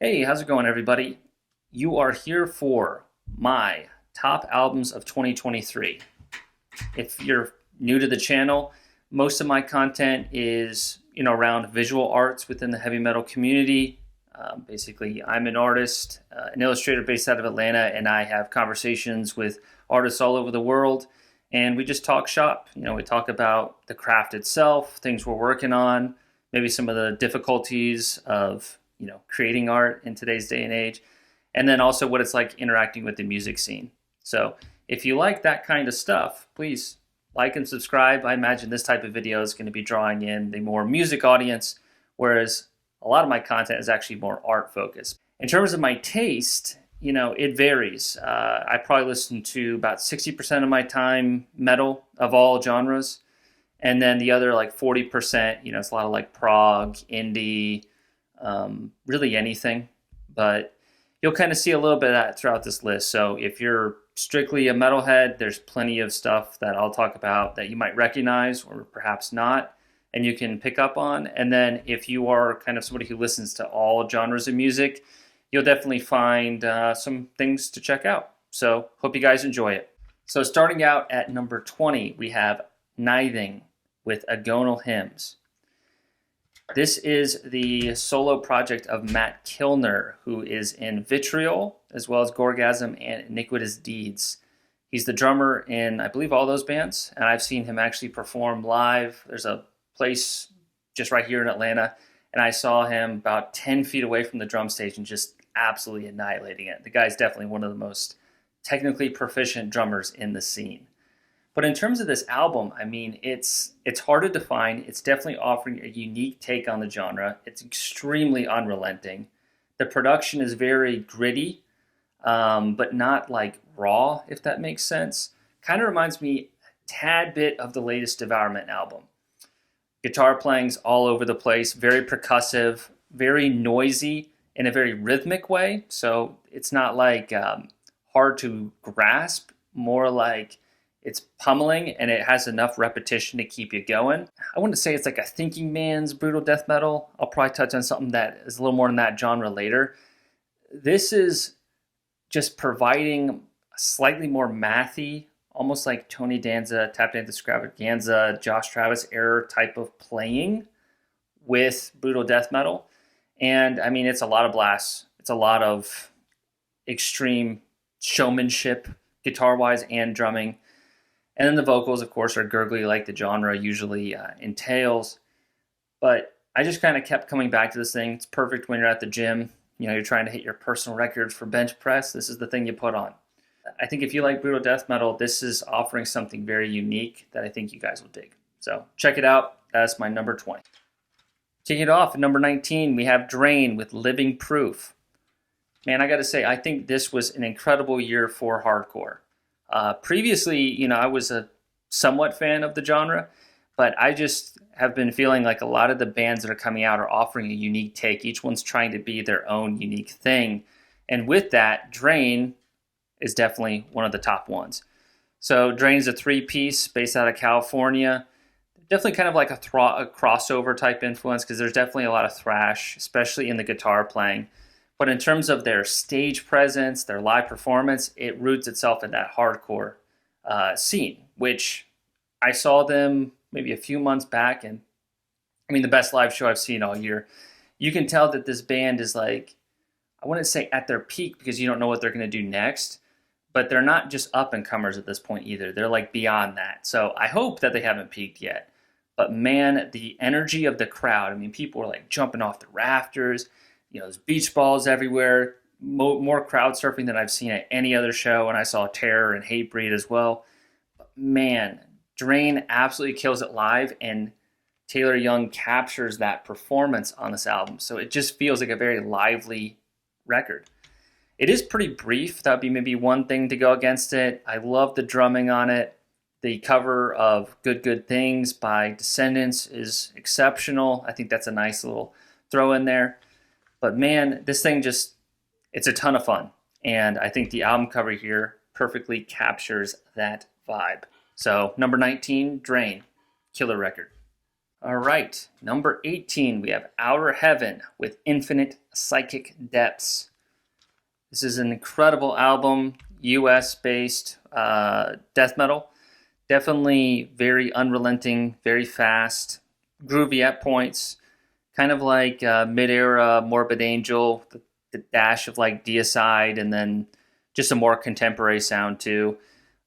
Hey, how's it going, everybody? You are here for my top albums of 2023. If you're new to the channel, most of my content is around visual arts within the heavy metal community. Basically, I'm an artist, an illustrator based out of Atlanta, and I have conversations with artists all over the world. And we just talk shop. We talk about the craft itself, things we're working on, maybe some of the difficulties of creating art in today's day and age, and then also what it's like interacting with the music scene. So if you like that kind of stuff, please like and subscribe. I imagine this type of video is going to be drawing in the more music audience, whereas a lot of my content is actually more art focused. In terms of my taste, it varies. I probably listen to about 60% of my time metal of all genres, and then the other like 40%, it's a lot of like prog, indie, really anything, but you'll kind of see a little bit of that throughout this list. So if you're strictly a metalhead, there's plenty of stuff that I'll talk about that you might recognize or perhaps not, and you can pick up on. And then if you are kind of somebody who listens to all genres of music, you'll definitely find some things to check out. So hope you guys enjoy it. So starting out at number 20, we have Nthing with Agonal Hymns. This is the solo project of Matt Kilner, who is in Vitriol, as well as Gorgasm and Iniquitous Deeds. He's the drummer in, I believe, all those bands, and I've seen him actually perform live. There's a place just right here in Atlanta, and I saw him about 10 feet away from the drum stage and just absolutely annihilating it. The guy's definitely one of the most technically proficient drummers in the scene. But in terms of this album, I mean, it's hard to define. It's definitely offering a unique take on the genre. It's extremely unrelenting. The production is very gritty, but not like raw, if that makes sense. Kind of reminds me a tad bit of the latest Devourment album. Guitar playing's all over the place, very percussive, very noisy in a very rhythmic way. So it's not like hard to grasp, more like it's pummeling, and it has enough repetition to keep you going. I wouldn't say it's like a thinking man's brutal death metal. I'll probably touch on something that is a little more in that genre later. This is just providing a slightly more mathy, almost like Tony Danza, Tap Dance Extravaganza, Josh Travis era type of playing with brutal death metal. And I mean, it's a lot of blasts. It's a lot of extreme showmanship, guitar-wise and drumming. And then the vocals, of course, are gurgly like the genre usually entails. But I just kind of kept coming back to this thing. It's perfect when you're at the gym. You're trying to hit your personal records for bench press. This is the thing you put on. I think if you like brutal death metal, this is offering something very unique that I think you guys will dig. So check it out. That's my number 20. Kicking it off at number 19, we have Drain with Living Proof. Man, I got to say, I think this was an incredible year for hardcore. Previously, I was a somewhat fan of the genre, but I just have been feeling like a lot of the bands that are coming out are offering a unique take. Each one's trying to be their own unique thing. And with that, Drain is definitely one of the top ones. So Drain is a three-piece based out of California. Definitely kind of like a crossover type influence, because there's definitely a lot of thrash, especially in the guitar playing. But in terms of their stage presence, their live performance, it roots itself in that hardcore scene, which I saw them maybe a few months back. And I mean, the best live show I've seen all year. You can tell that this band is like, I wouldn't say at their peak, because you don't know what they're going to do next, but they're not just up and comers at this point either. They're like beyond that. So I hope that they haven't peaked yet. But man, the energy of the crowd, I mean, people were like jumping off the rafters. There's beach balls everywhere, more crowd surfing than I've seen at any other show, and I saw Terror and Hatebreed as well. But man, Drain absolutely kills it live, and Taylor Young captures that performance on this album. So it just feels like a very lively record. It is pretty brief. That would be maybe one thing to go against it. I love the drumming on it. The cover of Good Things by Descendants is exceptional. I think that's a nice little throw in there. But man, this thing it's a ton of fun. And I think the album cover here perfectly captures that vibe. So number 19, Drain, killer record. All right, number 18, we have Outer Heaven with Infinite Psychic Depths. This is an incredible album, US-based death metal. Definitely very unrelenting, very fast, groovy at points, kind of like mid-era Morbid Angel, the dash of like Deicide, and then just a more contemporary sound too.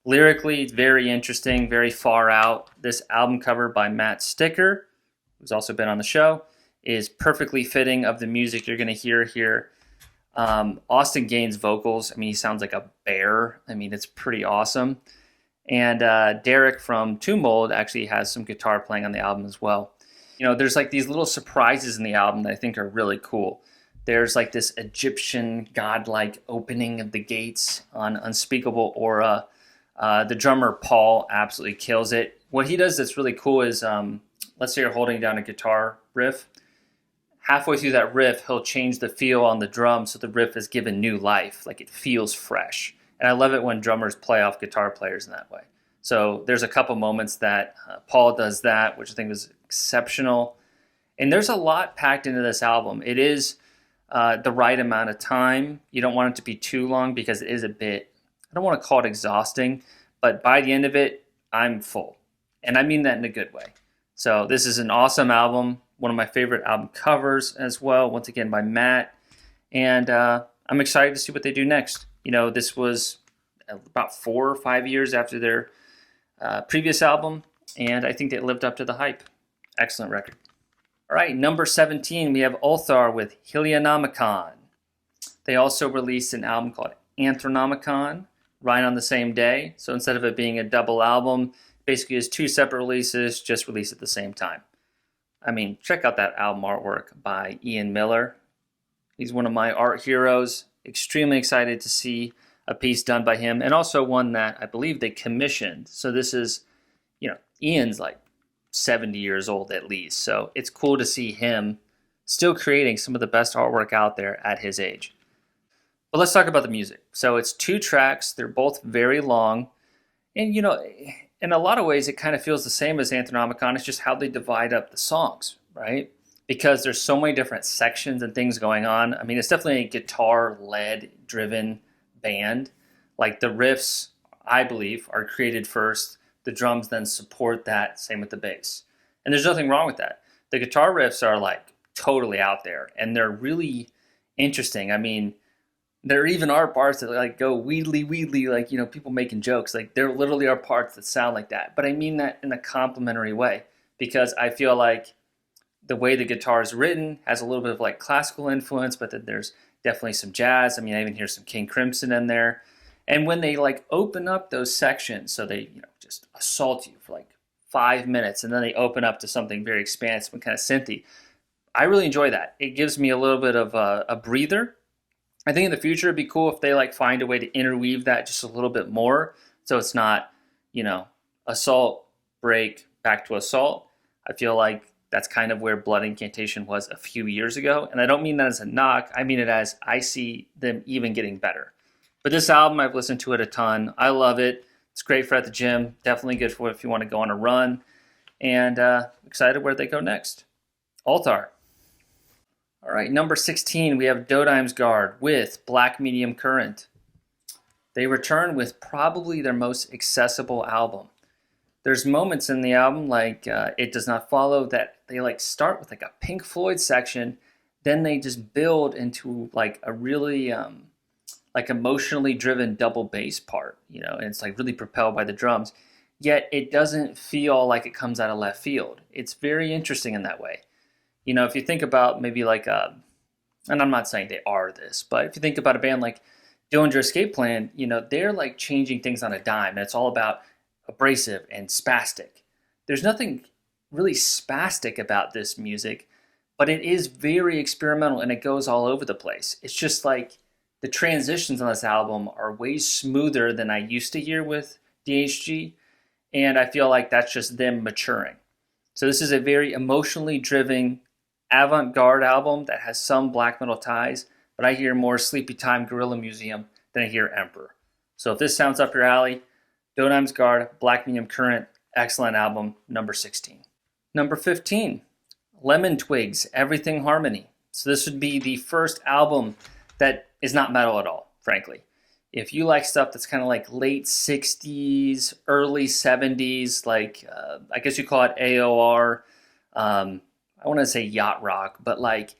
Lyrically, it's very interesting, very far out. This album cover by Matt Sticker, who's also been on the show, is perfectly fitting of the music you're going to hear here. Austin Gaines' vocals, I mean, he sounds like a bear. I mean, it's pretty awesome. And Derek from Tomb Mold actually has some guitar playing on the album as well. You know, there's like these little surprises in the album that I think are really cool. There's like this Egyptian godlike opening of the gates on Unspeakable Aura. The drummer, Paul, absolutely kills it. What he does that's really cool is, let's say you're holding down a guitar riff. Halfway through that riff, he'll change the feel on the drum so the riff is given new life, like it feels fresh. And I love it when drummers play off guitar players in that way. So there's a couple moments that Paul does that, which I think was exceptional. And there's a lot packed into this album. It is the right amount of time. You don't want it to be too long because it is a bit, I don't want to call it exhausting, but by the end of it, I'm full. And I mean that in a good way. So this is an awesome album. One of my favorite album covers as well, once again by Matt. And I'm excited to see what they do next. You know, this was about 4 or 5 years after their previous album, and I think they lived up to the hype. Excellent record. All right, number 17, we have Orar with Helionomicon. They also released an album called Anthronomicon right on the same day. So instead of it being a double album, basically it's 2 separate releases, just released at the same time. I mean, check out that album artwork by Ian Miller. He's one of my art heroes. Extremely excited to see a piece done by him, and also one that I believe they commissioned. So this is, you know, Ian's like 70 years old at least. So it's cool to see him still creating some of the best artwork out there at his age. But let's talk about the music. So it's 2 tracks. They're both very long. And, you know, in a lot of ways, it kind of feels the same as Anthronomicon. It's just how they divide up the songs, right? Because there's so many different sections and things going on. I mean, it's definitely a guitar-led, driven band. Like the riffs, I believe, are created first. The drums then support that. Same with the bass. And there's nothing wrong with that. The guitar riffs are like totally out there, and they're really interesting. I mean, there even are parts that like go wheedly, like, you know, people making jokes. Like there literally are parts that sound like that. But I mean that in a complimentary way, because I feel like the way the guitar is written has a little bit of like classical influence, but then there's definitely some jazz. I mean, I even hear some King Crimson in there. And when they like open up those sections, so they, you know, just assault you for like 5 minutes, and then they open up to something very expansive and kind of synthy. I really enjoy that. It gives me a little bit of a breather. I think in the future it'd be cool if they like find a way to interweave that just a little bit more, so it's not, you know, assault, break, back to assault. I feel like that's kind of where Blood Incantation was a few years ago. And I don't mean that as a knock. I mean it as I see them even getting better. But this album, I've listened to it a ton. I love it. It's great for at the gym. Definitely good for if you want to go on a run. And excited where they go next. Orar. All right, number 16, we have Dodime's Guard with Black Medium Current. They return with probably their most accessible album. There's moments in the album like It Does Not Follow that they like start with like a Pink Floyd section, then they just build into like a really like emotionally driven double bass part, you know, and it's like really propelled by the drums. Yet it doesn't feel like it comes out of left field. It's very interesting in that way. You know, if you think about maybe like and I'm not saying they are this, but if you think about a band like Dillinger Escape Plan, you know, they're like changing things on a dime, and it's all about abrasive and spastic. There's nothing really spastic about this music, but it is very experimental and it goes all over the place. It's just like the transitions on this album are way smoother than I used to hear with DHG, and I feel like that's just them maturing. So this is a very emotionally driven avant-garde album that has some black metal ties, but I hear more Sleepy Time Gorilla Museum than I hear Emperor. So if this sounds up your alley, Dodime's Guard, Black Medium Current, excellent album, number 16. Number 15, Lemon Twigs, Everything Harmony. So this would be the first album that is not metal at all, frankly. If you like stuff that's kind of like late 60s, early 70s, like I guess you call it AOR, I want to say yacht rock, but like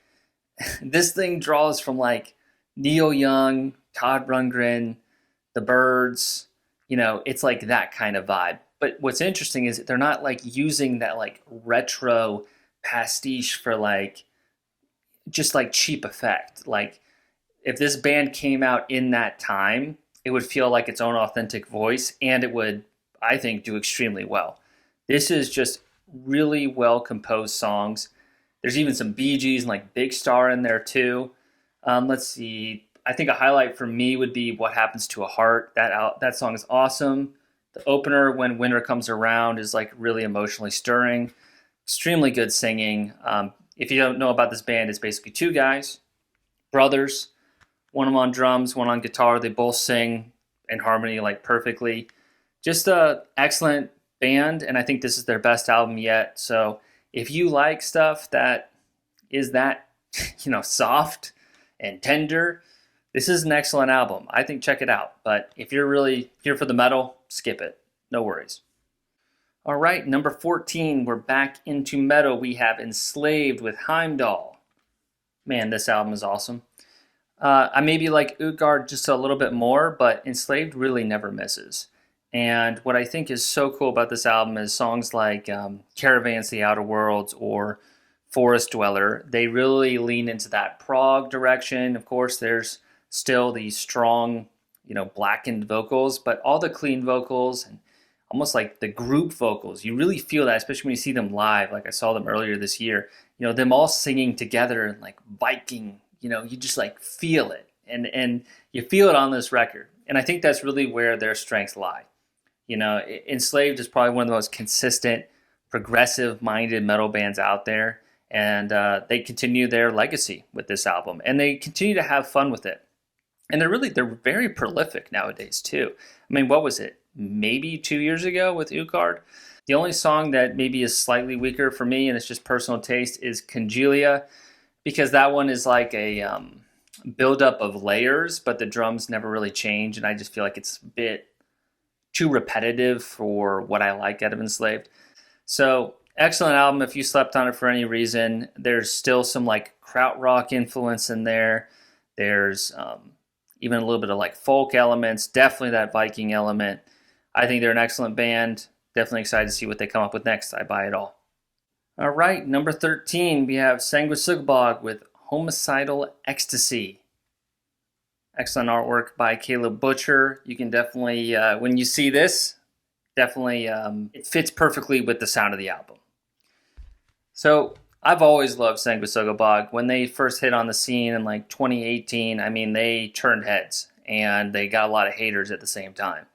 this thing draws from like Neil Young, Todd Rundgren, The Byrds, it's like that kind of vibe. But what's interesting is they're not like using that like retro pastiche for like just like cheap effect. Like if this band came out in that time, it would feel like its own authentic voice, and it would, I think, do extremely well. This is just really well composed songs. There's even some Bee Gees and like Big Star in there too. Let's see. I think a highlight for me would be What Happens to a Heart. That song is awesome. The opener, When Winter Comes Around, is like really emotionally stirring. Extremely good singing. If you don't know about this band, it's basically two guys, brothers, one of them on drums, one on guitar. They both sing in harmony like perfectly. Just a excellent band, and I think this is their best album yet. So if you like stuff that is that, soft and tender, this is an excellent album. I think check it out. But if you're really here for the metal, skip it. No worries. All right, number 14, we're back into metal. We have Enslaved with Heimdall. Man, this album is awesome. I maybe like Utgard just a little bit more, but Enslaved really never misses. And what I think is so cool about this album is songs like Caravans to the Outer Worlds or Forest Dweller. They really lean into that prog direction. Of course, there's still the strong, blackened vocals, but all the clean vocals and almost like the group vocals, you really feel that, especially when you see them live. Like I saw them earlier this year, them all singing together and like Viking, you just like feel it, and you feel it on this record. And I think that's really where their strengths lie. Enslaved is probably one of the most consistent, progressive-minded metal bands out there, and they continue their legacy with this album, and they continue to have fun with it. And they're very prolific nowadays too. I mean, what was it? Maybe 2 years ago with Utgard. The only song that maybe is slightly weaker for me, and it's just personal taste, is Congelia, because that one is like a buildup of layers, but the drums never really change, and I just feel like it's a bit too repetitive for what I like out of Enslaved. So, excellent album if you slept on it for any reason. There's still some like krautrock influence in there. There's even a little bit of like folk elements, definitely that Viking element. I think they're an excellent band. Definitely excited to see what they come up with next. I buy it all. All right, number 13, we have Sango Bog with Homicidal Ecstasy. Excellent artwork by Caleb Butcher. You can definitely, when you see this, definitely it fits perfectly with the sound of the album. So I've always loved Sango Bog. When they first hit on the scene in like 2018, I mean, they turned heads and they got a lot of haters at the same time.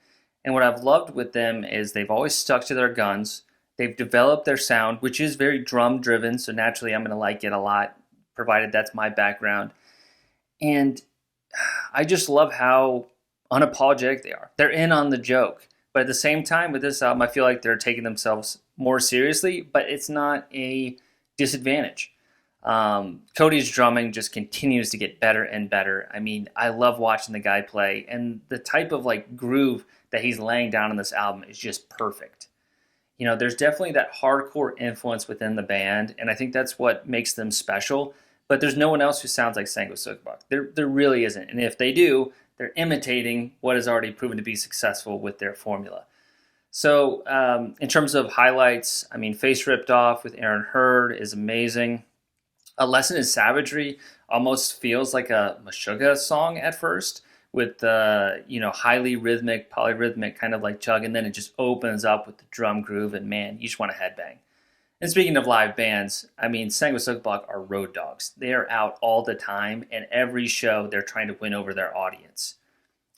And what I've loved with them is they've always stuck to their guns. They've developed their sound, which is very drum driven. So naturally, I'm going to like it a lot, provided that's my background. And I just love how unapologetic they are. They're in on the joke. But at the same time, with this album, I feel like they're taking themselves more seriously, but it's not a disadvantage. Cody's drumming just continues to get better and better. I mean, I love watching the guy play, and the type of like groove that he's laying down on this album is just perfect. There's definitely that hardcore influence within the band, and I think that's what makes them special. But there's no one else who sounds like Sango Bog. There really isn't. And if they do, they're imitating what has already proven to be successful with their formula. So in terms of highlights, I mean, Face Ripped Off with Aaron Hurd is amazing. A Lesson in Savagery almost feels like a Meshuggah song at first, with highly rhythmic, polyrhythmic kind of like chug, and then it just opens up with the drum groove, and man, you just want to headbang. And speaking of live bands, I mean, Sango Bog are road dogs. They are out all the time, and every show they're trying to win over their audience.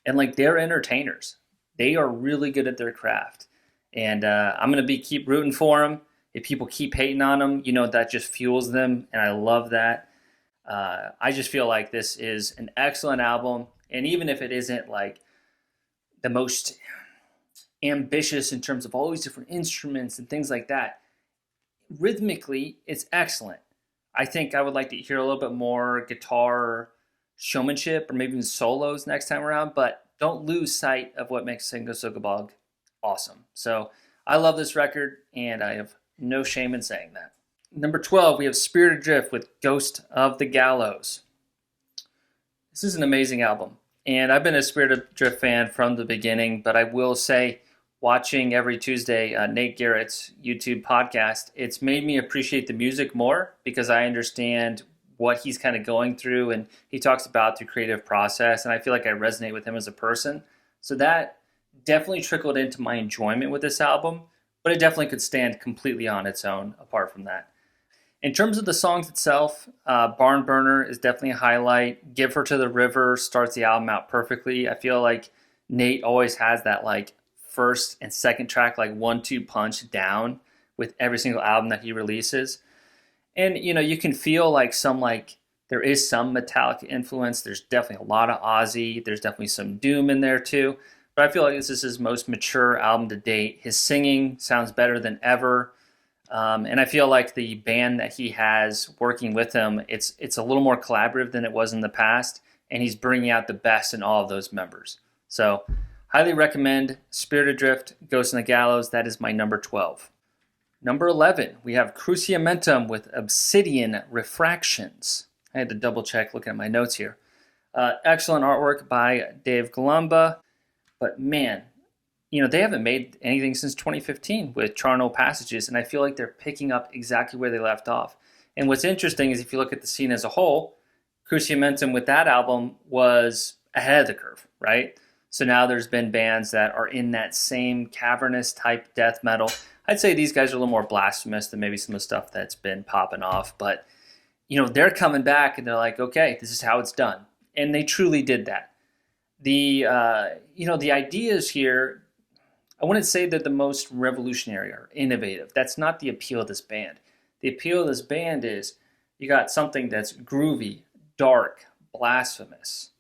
And like, they're entertainers. They are really good at their craft. And I'm going to keep rooting for them. If people keep hating on them, that just fuels them, and I love that. I just feel like this is an excellent album, and even if it isn't like the most ambitious in terms of all these different instruments and things like that, rhythmically, it's excellent. I think I would like to hear a little bit more guitar showmanship or maybe even solos next time around, but don't lose sight of what makes Sango Bog awesome. So I love this record, and I have no shame in saying that. Number 12, we have Spirit Adrift with Ghost of the Gallows. This is an amazing album, and I've been a Spirit Adrift fan from the beginning, but I will say, watching every Tuesday Nate Garrett's YouTube podcast, it's made me appreciate the music more because I understand what he's kind of going through, and he talks about the creative process, and I feel like I resonate with him as a person. So that definitely trickled into my enjoyment with this album, but it definitely could stand completely on its own apart from that. In terms of the songs itself, Barn Burner is definitely a highlight. Give Her to the River starts the album out perfectly. I feel like Nate always has that like first and second track like 1-2 punch down with every single album that he releases. And you can feel like there is some Metallica influence. There's definitely a lot of Ozzy. There's definitely some Doom in there too. But I feel like this is his most mature album to date. His singing sounds better than ever. And I feel like the band that he has working with him, it's a little more collaborative than it was in the past. And he's bringing out the best in all of those members. So highly recommend Spirit Adrift, Ghost in the Gallows. That is my number 12. Number 11, we have Cruentum with Obsidian Refractions. I had to double check looking at my notes here. Excellent artwork by Dave Galumba. But man, they haven't made anything since 2015 with Charnel Passages, and I feel like they're picking up exactly where they left off. And what's interesting is if you look at the scene as a whole, Cruentum with that album was ahead of the curve, right? So now there's been bands that are in that same cavernous type death metal. I'd say these guys are a little more blasphemous than maybe some of the stuff that's been popping off. But, they're coming back and they're like, okay, this is how it's done. And they truly did that. The ideas here, I wouldn't say they're the most revolutionary or innovative. That's not the appeal of this band. The appeal of this band is you got something that's groovy, dark, blasphemous,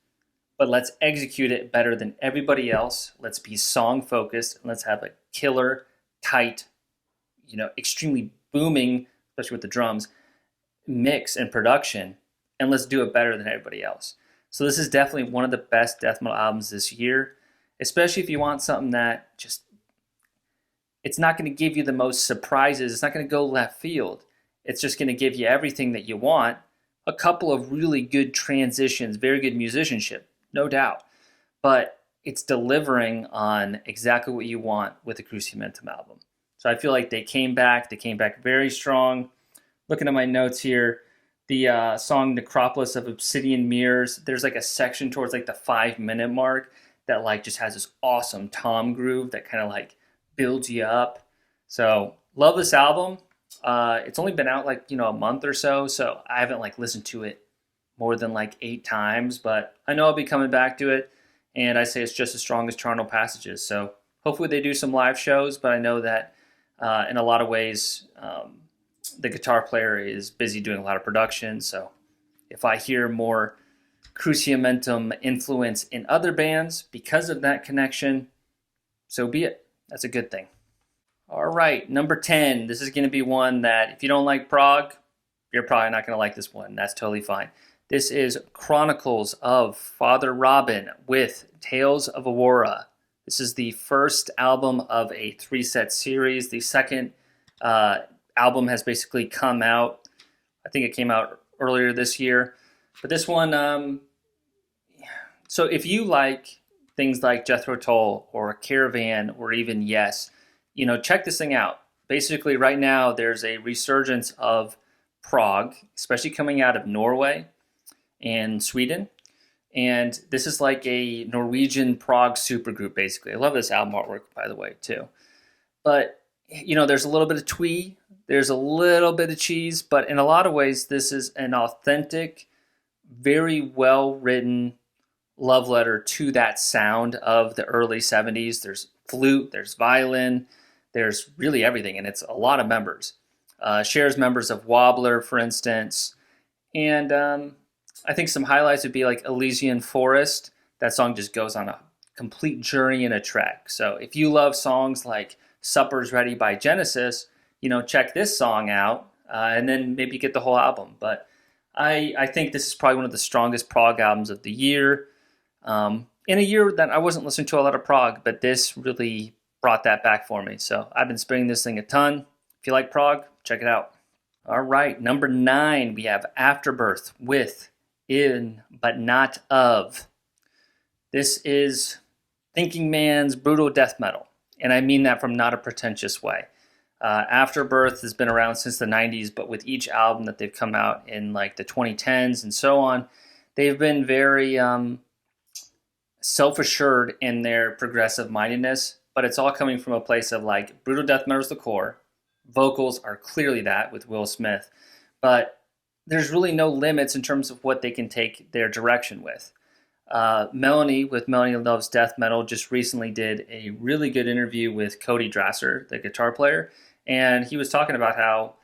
but let's execute it better than everybody else. Let's be song focused, and let's have a killer, tight, extremely booming, especially with the drums, mix and production, and let's do it better than everybody else. So this is definitely one of the best death metal albums this year, especially if you want something that it's not going to give you the most surprises. It's not going to go left field. It's just going to give you everything that you want. A couple of really good transitions, very good musicianship, no doubt. But it's delivering on exactly what you want with the Cruentum album. So I feel like they came back very strong. Looking at my notes here, the song Necropolis of Obsidian Mirrors, there's like a section towards like the 5-minute mark that like just has this awesome tom groove that kind of like builds you up. So love this album. It's only been out like, a month or so I haven't like listened to it more than like 8 times, but I know I'll be coming back to it, and I say it's just as strong as Charnel Passages. So hopefully they do some live shows, but I know that in a lot of ways, the guitar player is busy doing a lot of production. So if I hear more Cruentum influence in other bands because of that connection, so be it. That's a good thing. All right, number 10. This is going to be one that if you don't like Prog, you're probably not going to like this one. That's totally fine. This is Chronicles of Father Robin with Tales of Aurora. This is the first album of a 3-set series. The second album has basically come out. I think it came out earlier this year. But this one, so if you like things like Jethro Tull or Caravan or even Yes, check this thing out. Basically, right now, there's a resurgence of Prog, especially coming out of Norway and Sweden. And this is like a Norwegian Prog supergroup, basically. I love this album artwork, by the way, too. But, there's a little bit of twee, there's a little bit of cheese, but in a lot of ways, this is an authentic, very well-written love letter to that sound of the early 70s. There's flute, there's violin, there's really everything, and it's a lot of members. Shares members of Wobbler, for instance. And I think some highlights would be like Elysian Forest. That song just goes on a complete journey in a trek. So if you love songs like Supper's Ready by Genesis, check this song out, and then maybe get the whole album. But I think this is probably one of the strongest prog albums of the year. In a year that I wasn't listening to a lot of prog, but this really brought that back for me. So I've been spinning this thing a ton. If you like prog, check it out. All right, number 9, we have Afterbirth with In But Not Of. This is thinking man's brutal death metal, and I mean that from not a pretentious way. Afterbirth has been around since the 90s, but with each album that they've come out in like the 2010s and so on, they've been very self-assured in their progressive mindedness, but it's all coming from a place of like brutal death metal is the core. Vocals are clearly that with Will Smith, but there's really no limits in terms of what they can take their direction with. Melanie with Melanie Loves Death Metal just recently did a really good interview with Cody Drasser, the guitar player, and he was talking about how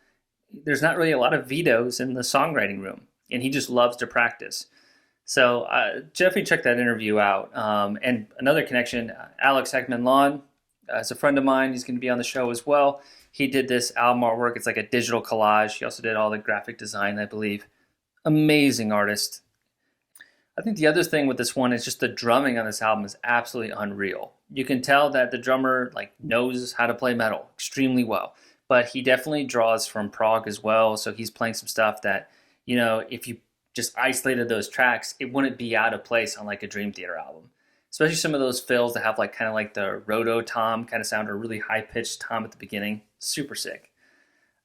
there's not really a lot of vetoes in the songwriting room, and he just loves to practice. So definitely check that interview out. And another connection, Alex Heckman-Lawn is a friend of mine. He's going to be on the show as well. He did this album artwork. It's like a digital collage. He also did all the graphic design, I believe. Amazing artist. I think the other thing with this one is just the drumming on this album is absolutely unreal. You can tell that the drummer knows how to play metal extremely well, but he definitely draws from prog as well. So he's playing some stuff that, if you just isolated those tracks, it wouldn't be out of place on like a Dream Theater album. Especially some of those fills that have kind of the roto tom kind of sound, or really high pitched tom at the beginning. Super sick.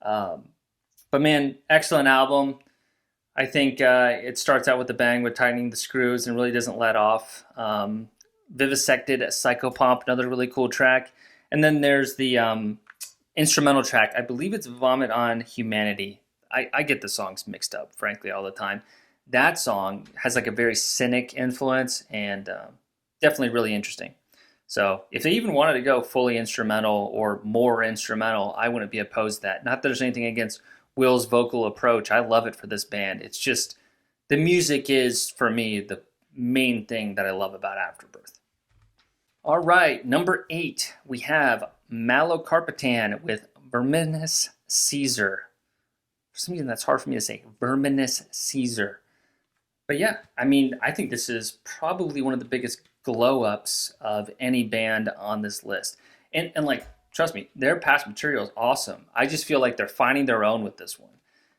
But man, excellent album. I think it starts out with a bang with tightening the screws and really doesn't let off. Vivisected Psychopomp, another really cool track. And then there's the instrumental track. I believe it's Vomit on Humanity. I get the songs mixed up, frankly, all the time. That song has a very cynic influence and definitely really interesting. So if they even wanted to go fully instrumental or more instrumental, I wouldn't be opposed to that. Not that there's anything against Will's vocal approach. I love it for this band. It's just the music is, for me, the main thing that I love about Afterbirth. All right, number 8, we have Marlocarpan with Baroness Caesar. For some reason, that's hard for me to say. Baroness Caesar. But yeah, I think this is probably one of the biggest glow-ups of any band on this list. And trust me, their past material is awesome. I just feel like they're finding their own with this one.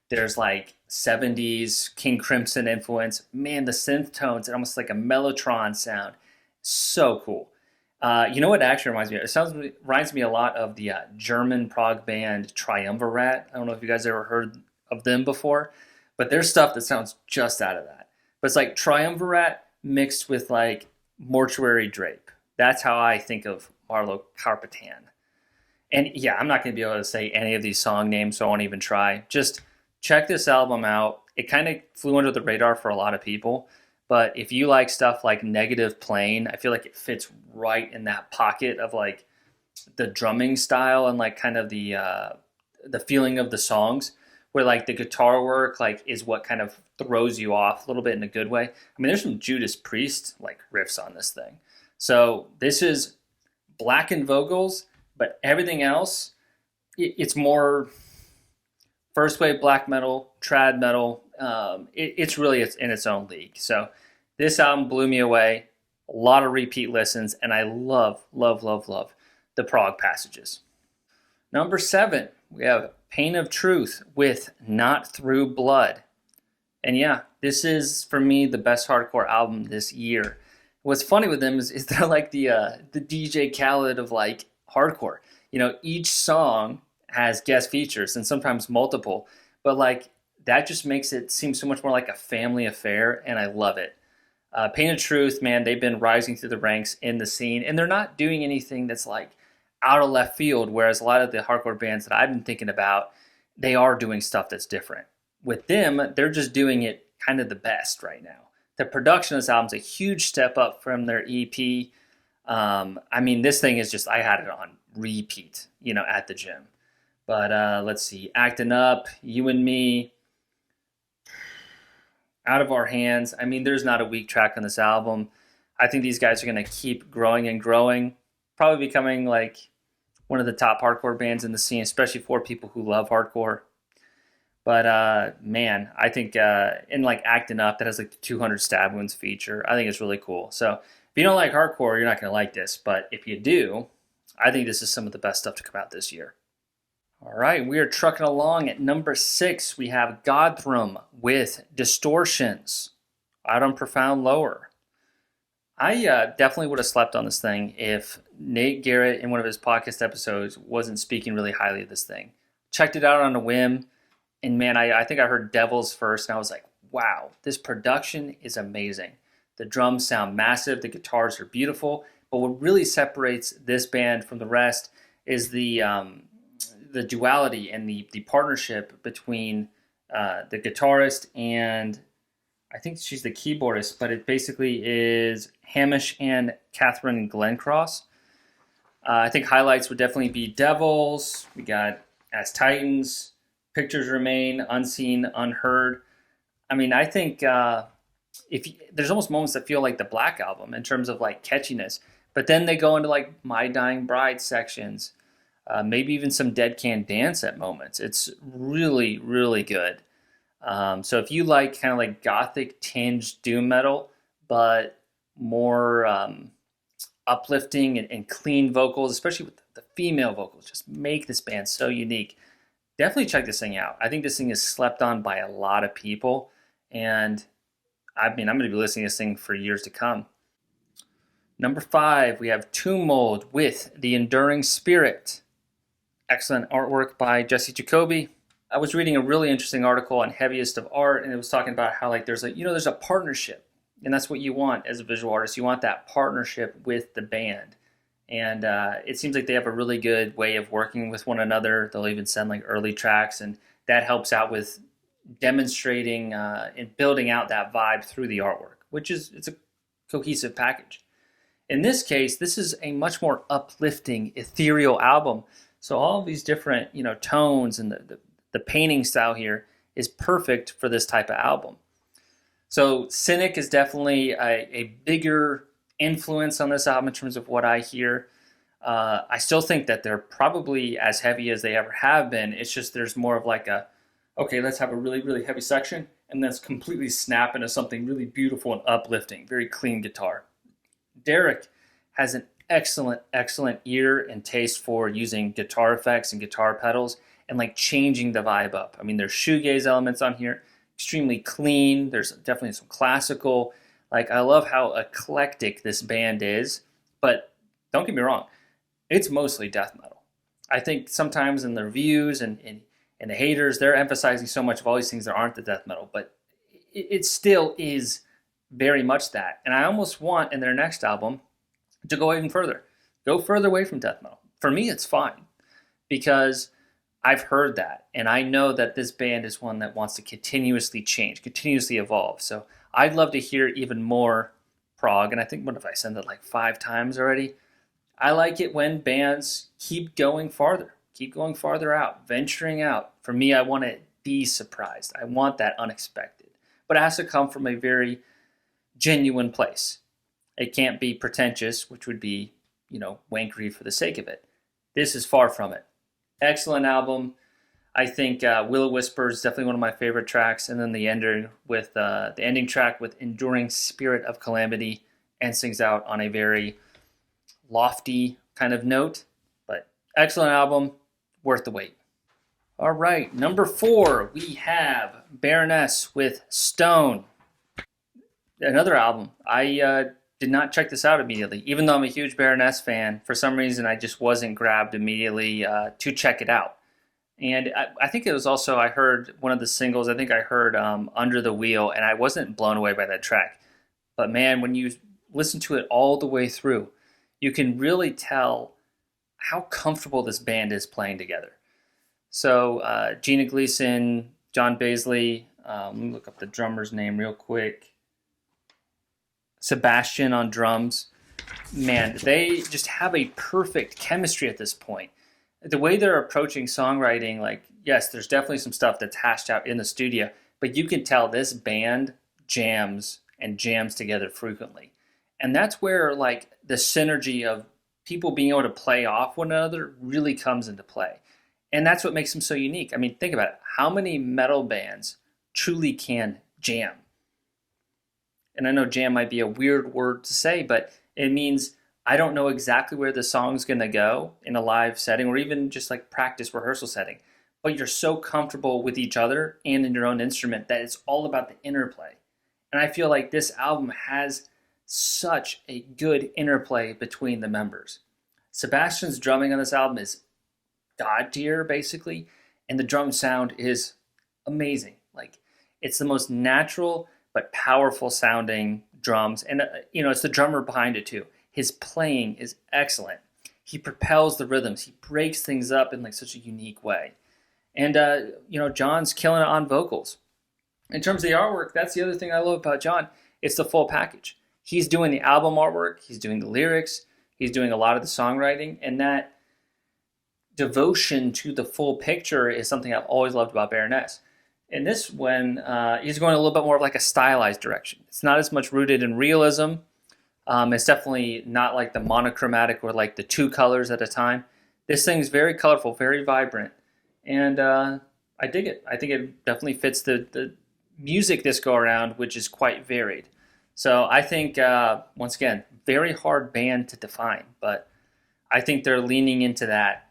There's 70s King Crimson influence. Man, the synth tones, and almost like a Mellotron sound. So cool. You know what it actually reminds me of? It reminds me a lot of the German prog band Triumvirat. I don't know if you guys ever heard of them before, but there's stuff that sounds just out of that. But it's like Triumvirat mixed with Mortuary Drape. That's how I think of Marlocarpan. And yeah, I'm not going to be able to say any of these song names, so I won't even try. Just check this album out. It kind of flew under the radar for a lot of people. But if you like stuff like Negative Plane, I feel like it fits right in that pocket of the drumming style and kind of the feeling of the songs, where the guitar work is what kind of throws you off a little bit in a good way. There's some Judas Priest riffs on this thing. So this is blackened vocals, but everything else, it's more first wave black metal, trad metal. It's in its own league. So this album blew me away. A lot of repeat listens, and I love, love, love, love the prog passages. Number 7, we have Pain of Truth with Not Through Blood. And yeah, this is, for me, the best hardcore album this year. What's funny with them is they're the DJ Khaled of hardcore. Each song has guest features and sometimes multiple, but that just makes it seem so much more like a family affair, and I love it. Pain of Truth, man, they've been rising through the ranks in the scene, and they're not doing anything that's out of left field, whereas a lot of the hardcore bands that I've been thinking about, they are doing stuff that's different. With them, they're just doing it kind of the best right now. The production of this album is a huge step up from their EP. This thing is just, I had it on repeat, at the gym. But let's see, Acting Up, You and Me, Out of Our Hands. There's not a weak track on this album. I think these guys are going to keep growing and growing, probably becoming one of the top hardcore bands in the scene, especially for people who love hardcore. But man, I think in like Acting Up, that has like the 200 stab wounds feature. I think it's really cool. So if you don't like hardcore, you're not going to like this. But if you do, I think this is some of the best stuff to come out this year. All right, we are trucking along at number 6. We have Godr with Distortions out on Profound Lower. I definitely would have slept on this thing if Nate Garrett in one of his podcast episodes wasn't speaking really highly of this thing. Checked it out on a whim, and man, I think I heard Devils first, and I was like, wow, this production is amazing. The drums sound massive, the guitars are beautiful, but what really separates this band from the rest is the duality and the partnership between the guitarist and I think she's the keyboardist, but it basically is Hamish and Catherine Glencross. I think highlights would definitely be Devils. We got As Titans, Pictures Remain, Unseen, Unheard. I mean, I think there's almost moments that feel like the Black Album in terms of like catchiness, but then they go into like My Dying Bride sections, maybe even some Dead Can Dance at moments. It's really, really good. So if you like kind of like gothic tinged doom metal, but more uplifting and clean vocals, especially with the female vocals, just make this band so unique. Definitely check this thing out. I think this thing is slept on by a lot of people, and I mean, I'm going to be listening to this thing for years to come. Number 5, we have Tomb Mold with The Enduring Spirit. Excellent artwork by Jesse Jacoby. I was reading a really interesting article on Heaviest of Art, and it was talking about how like there's a partnership, and that's what you want as a visual artist. You want that partnership with the band, and it seems like they have a really good way of working with one another. They'll even send like early tracks, and that helps out with demonstrating and building out that vibe through the artwork, it's a cohesive package. In this case, this is a much more uplifting, ethereal album. So all of these different tones and the painting style here is perfect for this type of album. So Cynic is definitely a bigger influence on this album in terms of what I hear. I still think that they're probably as heavy as they ever have been. It's just there's more of like okay, let's have a really, really heavy section, and let's completely snap into something really beautiful and uplifting, very clean guitar. Derek has an excellent, excellent ear and taste for using guitar effects and guitar pedals and like changing the vibe up. I mean, there's shoegaze elements on here, extremely clean. There's definitely some classical. Like, I love how eclectic this band is, but don't get me wrong, it's mostly death metal. I think sometimes in the reviews and the haters, they're emphasizing so much of all these things that aren't the death metal, but it still is very much that. And I almost want in their next album to go even further. Go further away from death metal. For me, it's fine because I've heard that, and I know that this band is one that wants to continuously change, continuously evolve. So I'd love to hear even more prog, and I think, what if I said that like 5 times already? I like it when bands keep going farther out, venturing out. For me, I want to be surprised. I want that unexpected. But it has to come from a very genuine place. It can't be pretentious, which would be, wankery for the sake of it. This is far from it. Excellent album. I think Willow Whisper is definitely one of my favorite tracks, and then the ending track with Enduring Spirit of Calamity and sings out on a very lofty kind of note. But excellent album, worth the wait. All right, number 4, we have Baroness with Stone. Another album. I did not check this out immediately. Even though I'm a huge Baroness fan, for some reason I just wasn't grabbed immediately to check it out. And I think it was also, I heard one of the singles, I think I heard Under the Wheel, and I wasn't blown away by that track. But man, when you listen to it all the way through, you can really tell how comfortable this band is playing together. So Gina Gleason, John Baisley, let me look up the drummer's name real quick. Sebastian on drums. Man, they just have a perfect chemistry at this point. The way they're approaching songwriting, like, yes, there's definitely some stuff that's hashed out in the studio, but you can tell this band jams together frequently. And that's where, like, the synergy of people being able to play off one another really comes into play. And that's what makes them so unique. I mean, think about it. How many metal bands truly can jam? And I know jam might be a weird word to say, but it means I don't know exactly where the song's going to go in a live setting or even just like practice rehearsal setting, but you're so comfortable with each other and in your own instrument that it's all about the interplay. And I feel like this album has such a good interplay between the members. Sebastian's drumming on this album is God tier, basically, and the drum sound is amazing. Like, it's the most natural but powerful sounding drums, and it's the drummer behind it too. His playing is excellent. He propels the rhythms. He breaks things up in like such a unique way. And John's killing it on vocals. In terms of the artwork, that's the other thing I love about John. It's the full package. He's doing the album artwork. He's doing the lyrics. He's doing a lot of the songwriting. And that devotion to the full picture is something I've always loved about Baroness. And this one, he's going a little bit more of like a stylized direction. It's not as much rooted in realism. It's definitely not like the monochromatic or like the two colors at a time. This thing's very colorful, very vibrant. And I dig it. I think it definitely fits the music this go around, which is quite varied. So I think, once again, very hard band to define, but I think they're leaning into that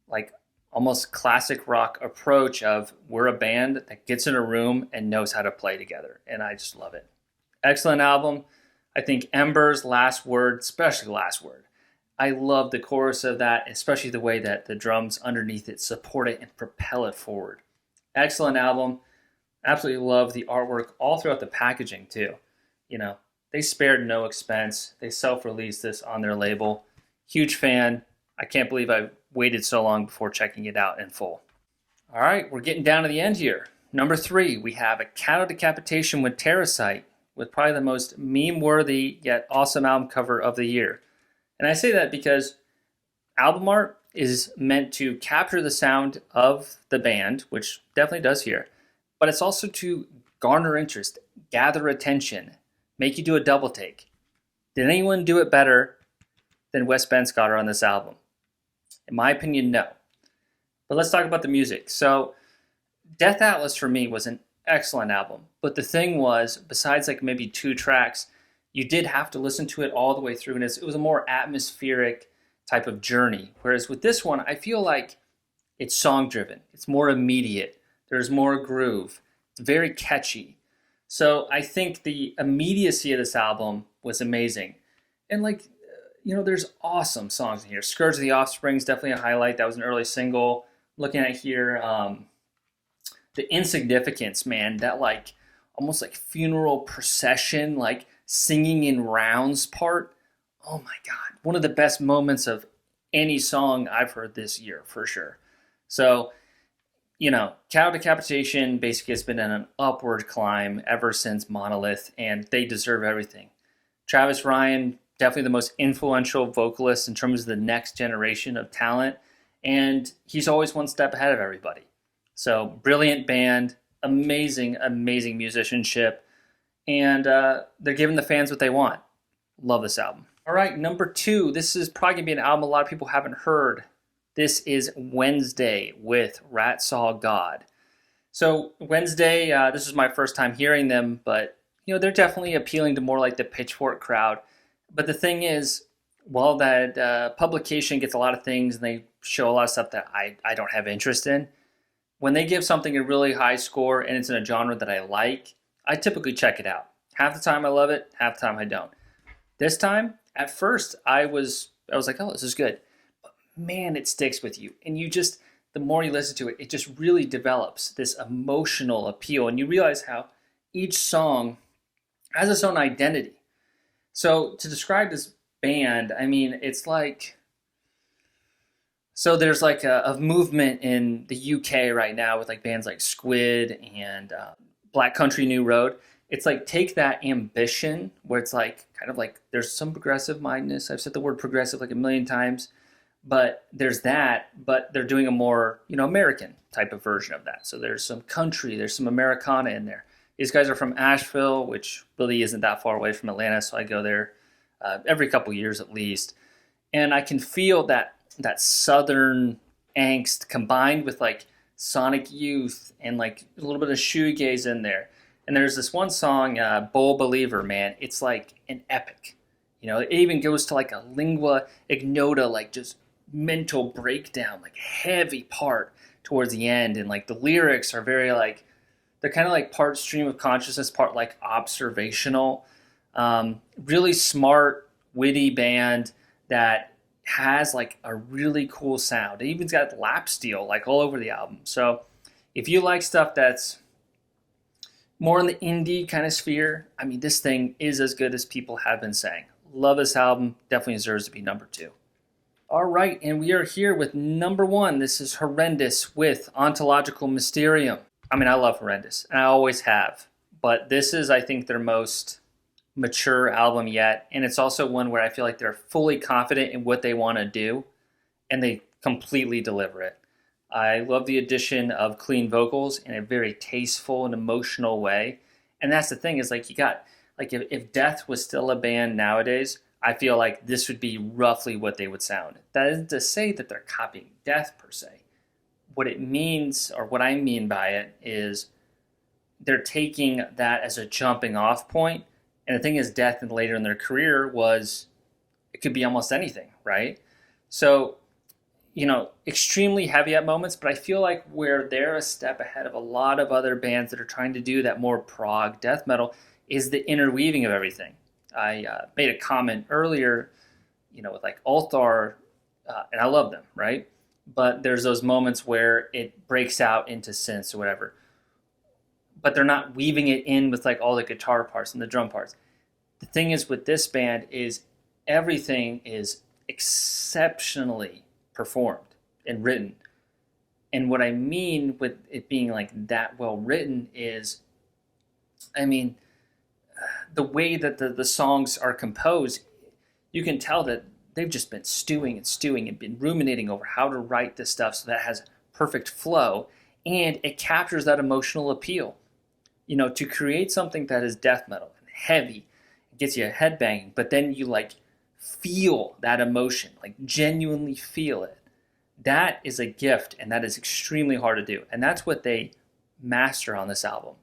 like almost classic rock approach of we're a band that gets in a room and knows how to play together. And I just love it. Excellent album. I think Ember's Last Word, especially Last Word. I love the chorus of that, especially the way that the drums underneath it support it and propel it forward. Excellent album. Absolutely love the artwork all throughout the packaging too. They spared no expense. They self-released this on their label. Huge fan. I can't believe I waited so long before checking it out in full. All right, we're getting down to the end here. Number 3, we have a Cattle Decapitation with Terracite, with probably the most meme-worthy yet awesome album cover of the year. And I say that because album art is meant to capture the sound of the band, which definitely does here, but it's also to garner interest, gather attention, make you do a double take. Did anyone do it better than Wes Godr on this album? In my opinion, no. But let's talk about the music. So Death Atlas for me was an excellent album. But the thing was, besides like maybe 2 tracks, you did have to listen to it all the way through. And it was a more atmospheric type of journey. Whereas with this one, I feel like it's song-driven. It's more immediate. There's more groove. It's very catchy. So I think the immediacy of this album was amazing. And there's awesome songs in here. Scourge of the Offspring is definitely a highlight. That was an early single. Looking at here, the Insignificance, man, that like almost like funeral procession, like singing in rounds part. Oh my God. One of the best moments of any song I've heard this year, for sure. So, Cattle Decapitation basically has been in an upward climb ever since Monolith, and they deserve everything. Travis Ryan, definitely the most influential vocalist in terms of the next generation of talent, and he's always one step ahead of everybody. So, brilliant band, amazing, amazing musicianship, and they're giving the fans what they want. Love this album. All right, number 2. This is probably going to be an album a lot of people haven't heard. This is Wednesday with Rat Saw God. So Wednesday, this is my first time hearing them, but they're definitely appealing to more like the Pitchfork crowd. But the thing is, while that publication gets a lot of things and they show a lot of stuff that I don't have interest in, when they give something a really high score and it's in a genre that I like, I typically check it out. Half the time I love it, half the time I don't. This time, at first, I was like, oh, this is good. Man, it sticks with you. And the more you listen to it, it just really develops this emotional appeal. And you realize how each song has its own identity. So to describe this band, I mean, it's like, so there's like a movement in the UK right now with like bands like Squid and Black Country New Road. It's like take that ambition where it's like kind of like there's some progressive mindedness. I've said the word progressive like a million times. But there's that, but they're doing a more, American type of version of that. So there's some country, there's some Americana in there. These guys are from Asheville, which really isn't that far away from Atlanta, so I go there every couple years at least. And I can feel that southern angst combined with like sonic youth and like a little bit of shoegaze in there. And there's this one song, Bold Believer, man. It's like an epic. It even goes to like a lingua ignota, like just mental breakdown, like heavy part towards the end. And like the lyrics are very like, they're kind of like part stream of consciousness, part like observational. Really smart, witty band that has like a really cool sound. It even's got lap steel like all over the album. So if you like stuff that's more in the indie kind of sphere, I mean, this thing is as good as people have been saying. Love this album. Definitely deserves to be number 2. All right, and we are here with number 1. This is Horrendous with Ontological Mysterium. I mean, I love Horrendous, and I always have. But this is, I think, their most mature album yet. And it's also one where I feel like they're fully confident in what they want to do, and they completely deliver it. I love the addition of clean vocals in a very tasteful and emotional way. And that's the thing is like you got, like if Death was still a band nowadays, I feel like this would be roughly what they would sound. That isn't to say that they're copying Death per se. What it means, or what I mean by it, is they're taking that as a jumping off point. And the thing is, Death and later in their career was, it could be almost anything, right? So, extremely heavy at moments, but I feel like where they're a step ahead of a lot of other bands that are trying to do that more prog death metal is the interweaving of everything. I made a comment earlier, with like Ourter, and I love them, right? But there's those moments where it breaks out into synths or whatever. But they're not weaving it in with like all the guitar parts and the drum parts. The thing is with this band is everything is exceptionally performed and written. And what I mean with it being like that well written is, I mean, the way that the songs are composed, you can tell that they've just been stewing and been ruminating over how to write this stuff so that it has perfect flow and it captures that emotional appeal. To create something that is death metal and heavy, it gets you headbanging, but then you like feel that emotion, like genuinely feel it. That is a gift, and that is extremely hard to do. And that's what they master on this album.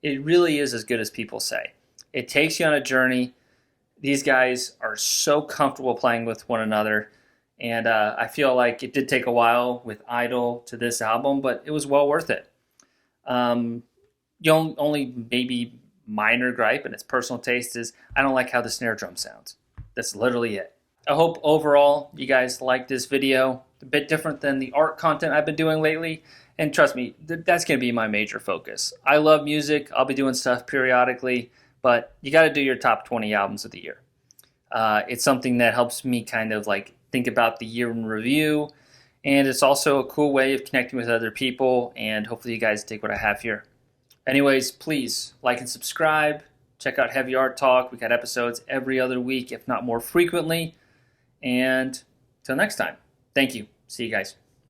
It really is as good as people say. It takes you on a journey. These guys are so comfortable playing with one another. And I feel like it did take a while with Idol to this album, but it was well worth it. The only maybe minor gripe, and it's personal taste, is I don't like how the snare drum sounds. That's literally it. I hope overall you guys like this video. A bit different than the art content I've been doing lately. And trust me, that's going to be my major focus. I love music. I'll be doing stuff periodically, but you got to do your top 20 albums of the year. It's something that helps me kind of like think about the year in review. And it's also a cool way of connecting with other people. And hopefully you guys take what I have here. Anyways, please like and subscribe. Check out Heavy Art Talk. We got episodes every other week, if not more frequently. And till next time, thank you. See you guys.